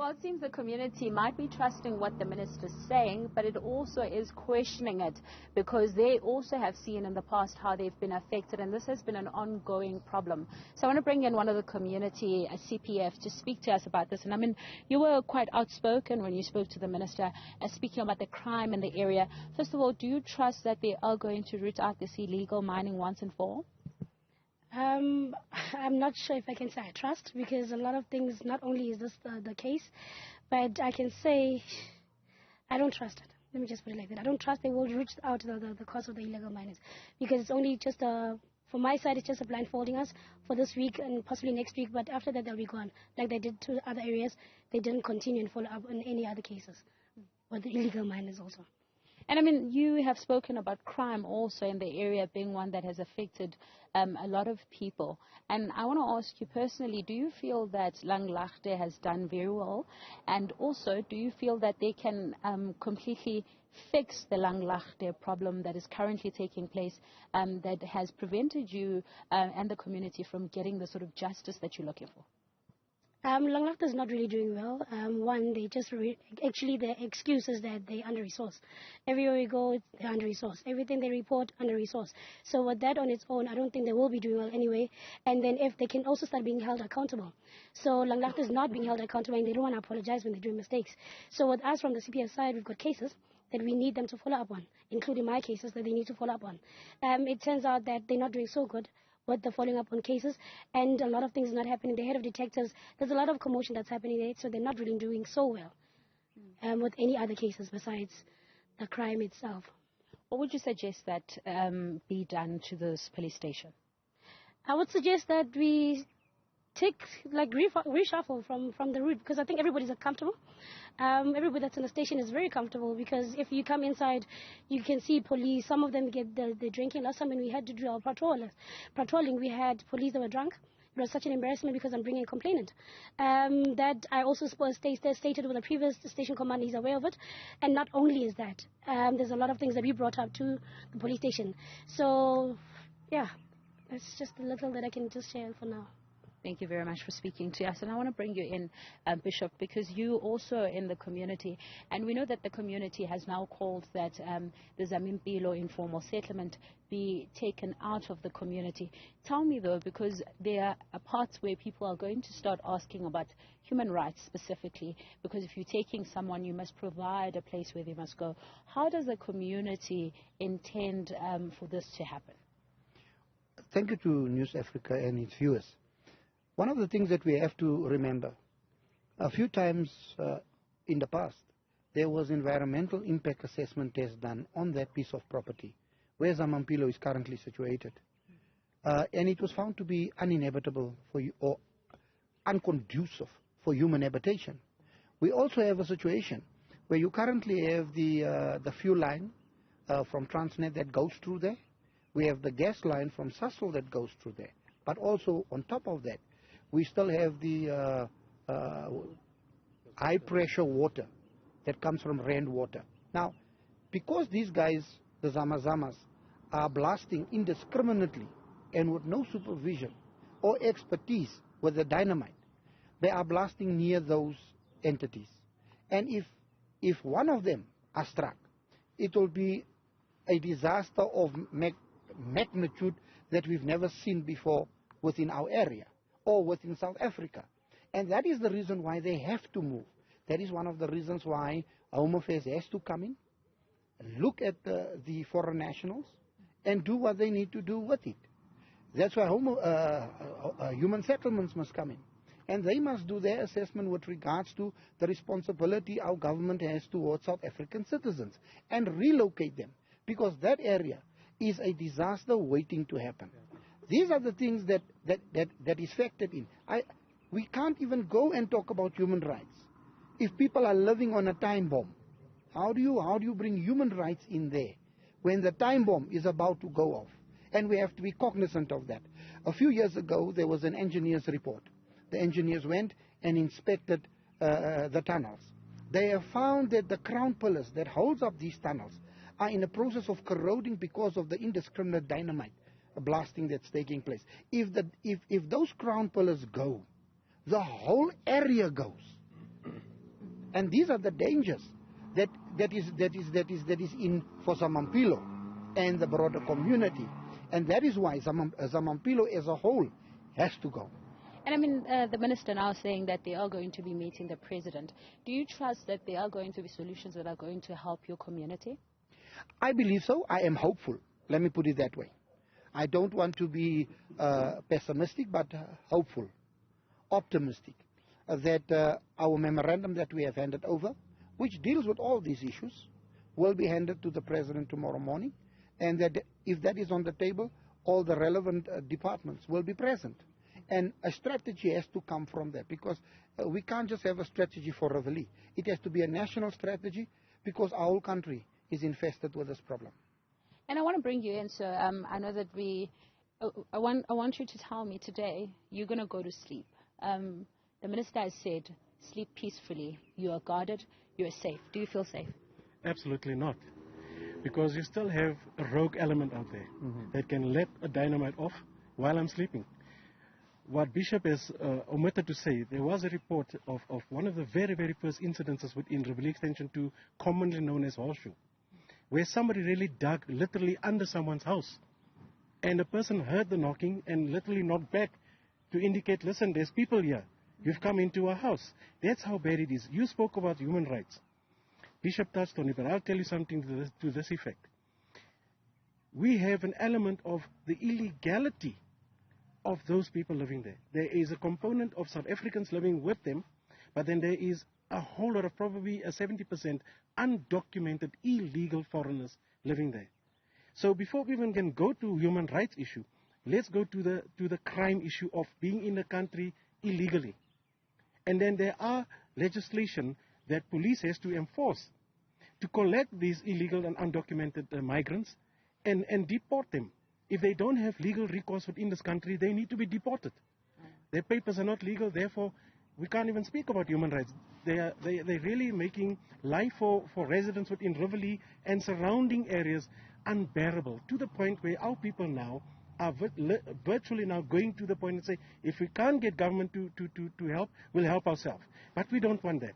Well, it seems the community might be trusting what the minister's saying, but it also is questioning it because they also have seen in the past how they've been affected, and this has been an ongoing problem. So I want to bring in one of the community, a CPF, to speak to us about this. And I mean, you were quite outspoken when you spoke to the minister, speaking about the crime in the area. First of all, do you trust that they are going to root out this illegal mining once and for all? I'm not sure if I can say I trust, because a lot of things, not only is this the case, but I can say I don't trust it. Let me just put it like that. I don't trust they will root out the cause of the illegal miners, because it's only just from my side, it's just a blindfolding us for this week and possibly next week, but after that they'll be gone. Like they did to other areas, they didn't continue and follow up on any other cases with the illegal miners also. And I mean, you have spoken about crime also in the area being one that has affected a lot of people. And I want to ask you personally, do you feel that Langlaagte has done very well? And also, do you feel that they can completely fix the Langlaagte problem that is currently taking place that has prevented you and the community from getting the sort of justice that you're looking for? Langlaagte is not really doing well. One, they just actually the excuse is that they're under-resourced. Everywhere we go, they're under-resourced. Everything they report, under-resourced. So with that on its own, I don't think they will be doing well anyway. And then if they can also start being held accountable. So Langlaagte is not being held accountable, and they don't want to apologize when they do mistakes. So with us from the CPF side, we've got cases that we need them to follow up on, including my cases that they need to follow up on. It turns out that they're not doing so good with the following up on cases, and a lot of things are not happening. The head of detectives, there's a lot of commotion that's happening there, so they're not really doing so well with any other cases besides the crime itself. What would you suggest that be done to this police station? I would suggest that we take, like, reshuffle from the route, because I think everybody's comfortable. Everybody that's in the station is very comfortable, because if you come inside, you can see police. Some of them get the drinking. Last time when we had to do our patrolling, we had police that were drunk. It was such an embarrassment because I'm bringing a complainant. That I also stated with the previous station commander, he's aware of it. And not only is that, there's a lot of things that we brought up to the police station. So, yeah, that's just a little that I can just share for now. Thank you very much for speaking to us. And I want to bring you in, Bishop, because you also in the community, and we know that the community has now called that the Nqobile informal settlement be taken out of the community. Tell me, though, because there are parts where people are going to start asking about human rights specifically, because if you're taking someone, you must provide a place where they must go. How does the community intend for this to happen? Thank you to News Africa and its viewers. One of the things that we have to remember, a few times in the past, there was environmental impact assessment test done on that piece of property where Zama Zamas is currently situated. And it was found to be uninhabitable or unconducive for human habitation. We also have a situation where you currently have the fuel line from Transnet that goes through there. We have the gas line from Sasol that goes through there. But also on top of that, we still have the high pressure water that comes from rainwater. Now, because these guys, the Zama Zamas, are blasting indiscriminately and with no supervision or expertise with the dynamite, they are blasting near those entities. And if one of them are struck, it will be a disaster of magnitude that we've never seen before within our area or within South Africa. And that is the reason why they have to move. That is one of the reasons why Home Affairs has to come in, look at the foreign nationals, and do what they need to do with it. That's why human settlements must come in. And they must do their assessment with regards to the responsibility our government has towards South African citizens and relocate them, because that area is a disaster waiting to happen. These are the things that is factored in. We can't even go and talk about human rights if people are living on a time bomb. How do you bring human rights in there when the time bomb is about to go off? And we have to be cognizant of that. A few years ago, there was an engineer's report. The engineers went and inspected the tunnels. They have found that the crown pillars that holds up these tunnels are in the process of corroding because of the indiscriminate dynamite blasting that's taking place. If those crown pillars go, the whole area goes. And these are the dangers that is in for Zamampilo and the broader community. And that is why Zamampilo as a whole has to go. And I mean, the minister now saying that they are going to be meeting the president. Do you trust that there are going to be solutions that are going to help your community? I believe so. I am hopeful. Let me put it that way. I don't want to be pessimistic, but hopeful, optimistic, that our memorandum that we have handed over, which deals with all these issues, will be handed to the president tomorrow morning, and that if that is on the table, all the relevant departments will be present. And a strategy has to come from there, because we can't just have a strategy for Riverlea. It has to be a national strategy, because our whole country is infested with this problem. And I want to bring you in, so I know that I want you to tell me today, you're going to go to sleep. The minister has said, sleep peacefully. You are guarded, you are safe. Do you feel safe? Absolutely not. Because you still have a rogue element out there that can let a dynamite off while I'm sleeping. What Bishop has omitted to say, there was a report of one of the very, very first incidences within Riverlea Extension 2, commonly known as Horseshoe, where somebody really dug literally under someone's house. And the person heard the knocking and literally knocked back to indicate, listen, there's people here. You've come into our house. That's how bad it is. You spoke about human rights. Bishop touched on it, but I'll tell you something to this effect. We have an element of the illegality of those people living there. There is a component of South Africans living with them, but then there is a whole lot of, probably a 70% undocumented illegal foreigners living there. So before we even can go to human rights issue, let's go to the crime issue of being in the country illegally. And then there are legislation that police has to enforce to collect these illegal and undocumented migrants and deport them. If they don't have legal recourse within this country, they need to be deported. Their papers are not legal, therefore we can't even speak about human rights. They're really making life for residents within Riverlea and surrounding areas unbearable, to the point where our people now are virtually now going to the point and say, if we can't get government to help, we'll help ourselves. But we don't want that.